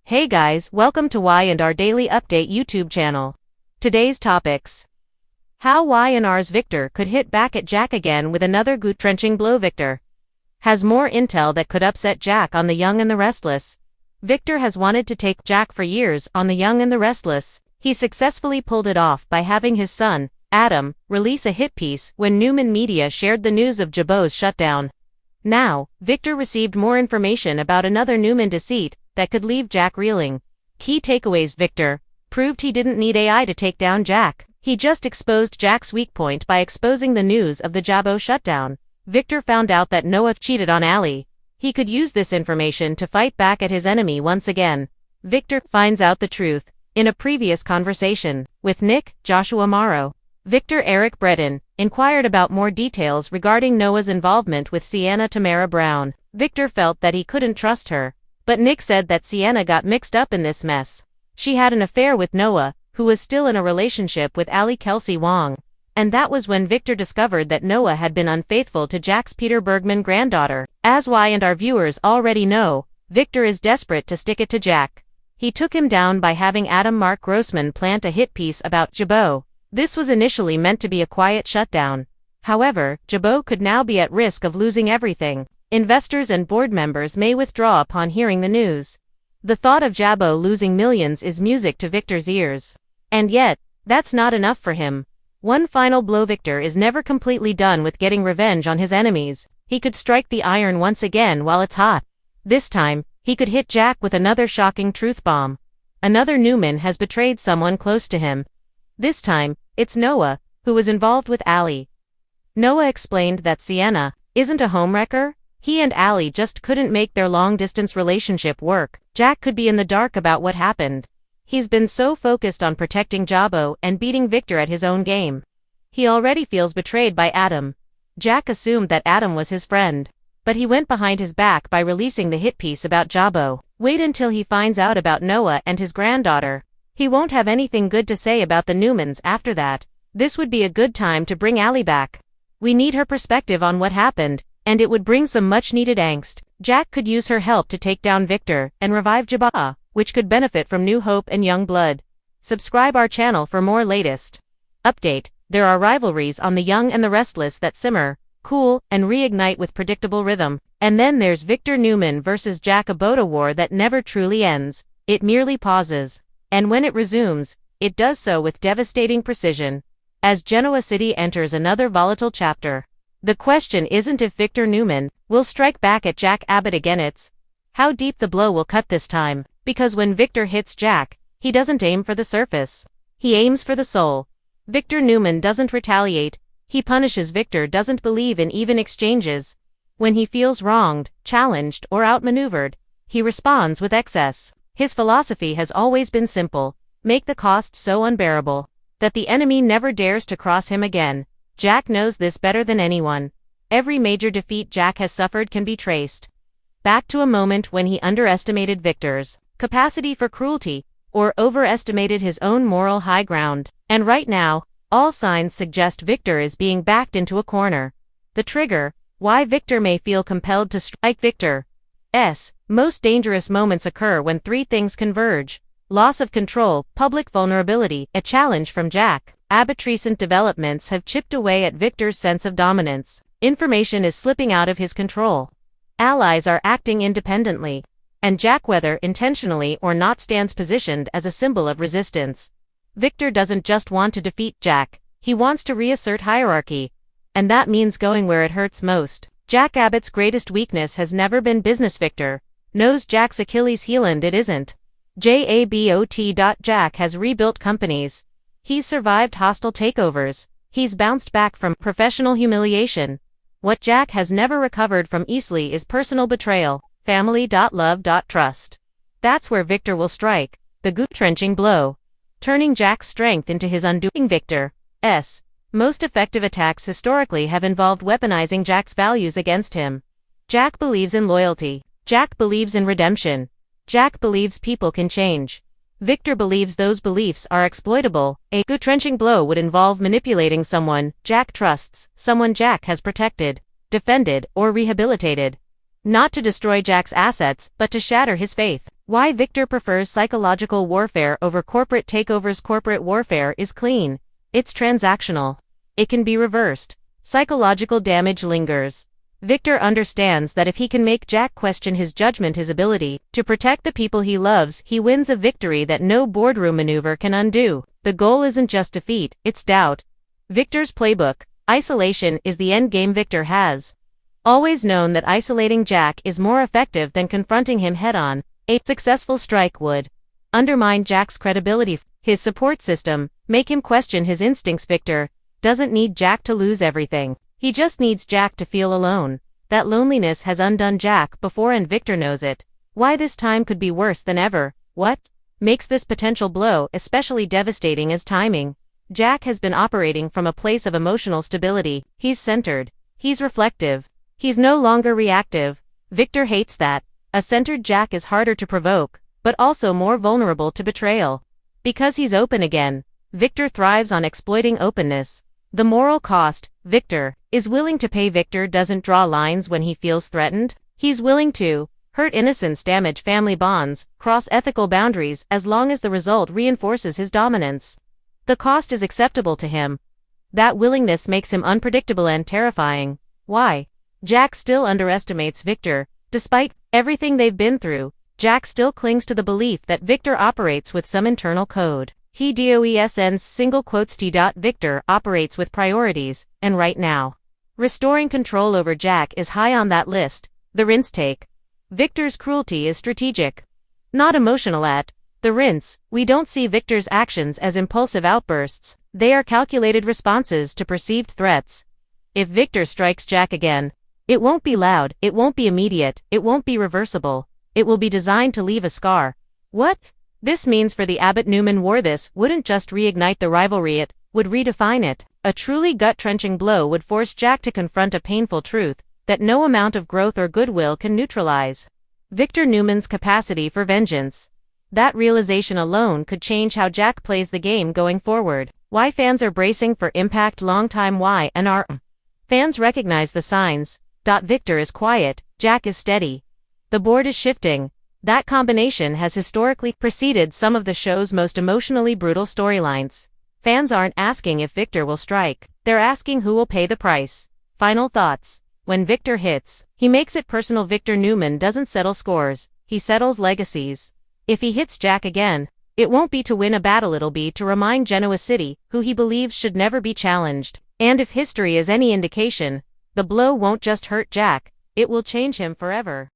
Hey guys, welcome to Y&R Daily Update YouTube channel. Today's topics. How Y&R's Victor could hit back at Jack again with another gut-wrenching blow. Victor has more intel that could upset Jack on The Young and the Restless. Victor has wanted to take Jack for years on The Young and the Restless. He successfully pulled it off by having his son, Adam, release a hit piece when Newman Media shared the news of Jabot's shutdown. Now, Victor received more information about another Newman deceit that could leave Jack reeling. Key takeaways. Victor proved he didn't need AI to take down Jack. He just exposed Jack's weak point by exposing the news of the Jabot shutdown. Victor found out that Noah cheated on Allie. He could use this information to fight back at his enemy once again. Victor finds out the truth in a previous conversation with Nick Joshua Morrow. Victor Eric Bredin inquired about more details regarding Noah's involvement with Sienna Tamara Brown. Victor felt that he couldn't trust her, but Nick said that Sienna got mixed up in this mess. She had an affair with Noah, who was still in a relationship with Allie Kelsey Wong. And that was when Victor discovered that Noah had been unfaithful to Jack's Peter Bergman granddaughter. As Y&R viewers already know, Victor is desperate to stick it to Jack. He took him down by having Adam Mark Grossman plant a hit piece about Jabot. This was initially meant to be a quiet shutdown. However, Jabot could now be at risk of losing everything. Investors and board members may withdraw upon hearing the news. The thought of Jabot losing millions is music to Victor's ears. And yet, that's not enough for him. One final blow. Victor is never completely done with getting revenge on his enemies. He could strike the iron once again while it's hot. This time, he could hit Jack with another shocking truth bomb. Another Newman has betrayed someone close to him. This time, it's Noah, who was involved with Allie. Noah explained that Sienna isn't a homewrecker. He and Allie just couldn't make their long-distance relationship work. Jack could be in the dark about what happened. He's been so focused on protecting Jabot and beating Victor at his own game. He already feels betrayed by Adam. Jack assumed that Adam was his friend, but he went behind his back by releasing the hit piece about Jabot. Wait until he finds out about Noah and his granddaughter. He won't have anything good to say about the Newmans after that. This would be a good time to bring Allie back. We need her perspective on what happened, and it would bring some much-needed angst. Jack could use her help to take down Victor and revive Jabot, which could benefit from new hope and young blood. Subscribe our channel for more latest update. There are rivalries on The Young and the Restless that simmer, cool, and reignite with predictable rhythm. And then there's Victor Newman versus Jack, a war that never truly ends. It merely pauses. And when it resumes, it does so with devastating precision. As Genoa City enters another volatile chapter, the question isn't if Victor Newman will strike back at Jack Abbott again, it's how deep the blow will cut this time. Because when Victor hits Jack, he doesn't aim for the surface. He aims for the soul. Victor Newman doesn't retaliate. He punishes. Victor doesn't believe in even exchanges. When he feels wronged, challenged, or outmaneuvered, he responds with excess. His philosophy has always been simple: make the cost so unbearable that the enemy never dares to cross him again. Jack knows this better than anyone. Every major defeat Jack has suffered can be traced back to a moment when he underestimated Victor's capacity for cruelty, or overestimated his own moral high ground. And right now, all signs suggest Victor is being backed into a corner. The trigger, why Victor may feel compelled to strike. Victor's most dangerous moments occur when three things converge: loss of control, public vulnerability, a challenge from Jack Abbott. Recent developments have chipped away at Victor's sense of dominance. Information is slipping out of his control. Allies are acting independently. And Jack, whether intentionally or not, stands positioned as a symbol of resistance. Victor doesn't just want to defeat Jack, he wants to reassert hierarchy. And that means going where it hurts most. Jack Abbott's greatest weakness has never been business. Victor knows Jack's Achilles heel, and it isn't Jabot. Jack has rebuilt companies. He's survived hostile takeovers. He's bounced back from professional humiliation. What Jack has never recovered from easily is personal betrayal. Family. Love. Trust. That's where Victor will strike the gut-wrenching blow, turning Jack's strength into his undoing. Victor's most effective attacks historically have involved weaponizing Jack's values against him. Jack believes in loyalty. Jack believes in redemption. Jack believes people can change. Victor believes those beliefs are exploitable. A gut-wrenching blow would involve manipulating someone Jack trusts, someone Jack has protected, defended, or rehabilitated. Not to destroy Jack's assets, but to shatter his faith. Why Victor prefers psychological warfare over corporate takeovers. Corporate warfare is clean. It's transactional. It can be reversed. Psychological damage lingers. Victor understands that if he can make Jack question his judgment, his ability to protect the people he loves, he wins a victory that no boardroom maneuver can undo. The goal isn't just defeat, it's doubt. Victor's playbook. Isolation is the end game. Victor has always known that isolating Jack is more effective than confronting him head-on. A successful strike would undermine Jack's credibility. His support system, make him question his instincts. Victor doesn't need Jack to lose everything. He just needs Jack to feel alone. That loneliness has undone Jack before and Victor knows it. Why this time could be worse than ever. What makes this potential blow especially devastating is timing. Jack has been operating from a place of emotional stability. He's centered. He's reflective. He's no longer reactive. Victor hates that. A centered Jack is harder to provoke, but also more vulnerable to betrayal. Because he's open again, Victor thrives on exploiting openness. The moral cost, Victor is willing to pay. Victor doesn't draw lines when he feels threatened. He's willing to hurt innocents, damage family bonds, cross ethical boundaries as long as the result reinforces his dominance. The cost is acceptable to him. That willingness makes him unpredictable and terrifying. Why? Jack still underestimates Victor. Despite everything they've been through, Jack still clings to the belief that Victor operates with some internal code. He doesn't single quotes t. Victor operates with priorities, and right now, restoring control over Jack is high on that list. The rinse take. Victor's cruelty is strategic, not emotional. At the rinse, we don't see Victor's actions as impulsive outbursts. They are calculated responses to perceived threats. If Victor strikes Jack again, it won't be loud, it won't be immediate, it won't be reversible. It will be designed to leave a scar. What this means for the Abbott-Newman war, this wouldn't just reignite the rivalry, it would redefine it. A truly gut-wrenching blow would force Jack to confront a painful truth that no amount of growth or goodwill can neutralize. Victor Newman's capacity for vengeance. That realization alone could change how Jack plays the game going forward. Why fans are bracing for impact. Longtime Y&R fans recognize the signs. Victor is quiet, Jack is steady. The board is shifting. That combination has historically preceded some of the show's most emotionally brutal storylines. Fans aren't asking if Victor will strike, they're asking who will pay the price. Final thoughts. When Victor hits, he makes it personal. Victor Newman doesn't settle scores, he settles legacies. If he hits Jack again, it won't be to win a battle, it'll be to remind Genoa City, who he believes should never be challenged. And if history is any indication, the blow won't just hurt Jack, it will change him forever.